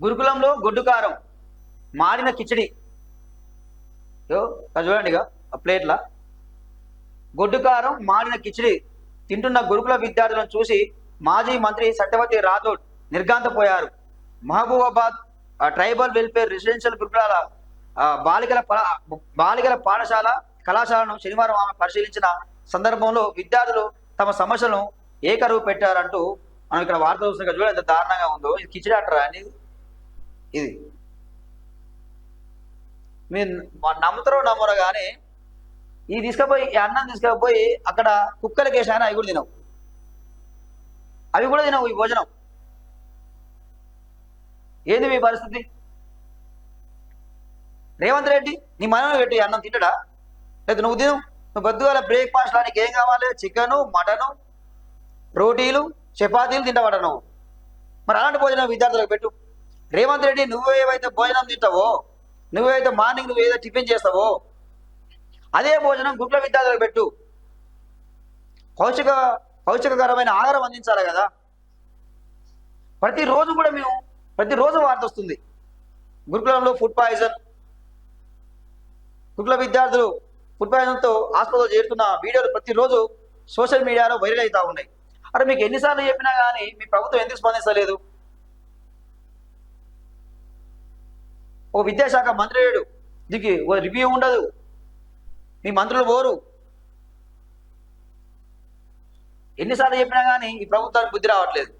గురుకులంలో గొడ్డు కారం, మాడిన కిచిడి. చూడండి ఇక ఆ ప్లేట్ల గొడ్డు కారం మాడిన కిచిడి తింటున్న గురుకుల విద్యార్థులను చూసి మాజీ మంత్రి సత్యవతి రాథోడ్ నిర్ఘాంతపోయారు. మహబూబాబాద్ ట్రైబల్ వెల్ఫేర్ రెసిడెన్షియల్ గురుకులాల బాలికల పాఠశాల కళాశాలను శనివారం ఆమె పరిశీలించిన సందర్భంలో విద్యార్థులు తమ సమస్యలను ఏకరువు పెట్టారంటూ మనం ఇక్కడ వార్త చూస్తున్నాం. చూడండి ఎంత దారుణంగా ఉందో. ఇది కిచిడి అంటారా అని. ఇది మీరు నమ్ముతారో నమ్మరో కానీ ఈ తీసుకుపోయి ఈ అన్నం తీసుకుపోయి అక్కడ కుక్కలకి వేసినా అవి కూడా తినవు, అవి కూడా తినవు ఈ భోజనం. ఏంది మీ పరిస్థితి? రేవంత్ రెడ్డి నీ మనమే పెట్టి అన్నం తింటడా? లేదా నువ్వు తిను. నువ్వు పొద్దుగాల బ్రేక్ఫాస్ట్ లానికి ఏం కావాలి? చికెను, మటను, రోటీలు, చపాతీలు తింటావాట నువ్వు. మరి అలాంటి భోజనం విద్యార్థులకు పెట్టు. రేవంత్ రెడ్డి నువ్వేవైతే భోజనం తింటావో, నువ్వేవైతే మార్నింగ్ నువ్వు ఏదో టిఫిన్ చేస్తావో అదే భోజనం గురుకుల విద్యార్థులకు పెట్టు. పౌష్టికకరమైన ఆహారం అందించాలి కదా. ప్రతిరోజు కూడా ప్రతిరోజు వార్త వస్తుంది గురుకులంలో ఫుడ్ పాయిజన్. గురుకుల విద్యార్థులు ఫుడ్ పాయిజన్తో హాస్పిటల్లో చేరుతున్న వీడియోలు ప్రతిరోజు సోషల్ మీడియాలో వైరల్ అవుతూ ఉన్నాయి. అరే మీకు ఎన్నిసార్లు చెప్పినా కానీ మీ ప్రభుత్వం ఎందుకు స్పందించలేదు? ఓ విద్యాశాఖ మంత్రి లేడు, దీనికి ఓ రివ్యూ ఉండదు, మీ మంత్రులు పోరు. ఎన్నిసార్లు చెప్పినా కానీ ఈ ప్రభుత్వానికి బుద్ధి రావట్లేదు.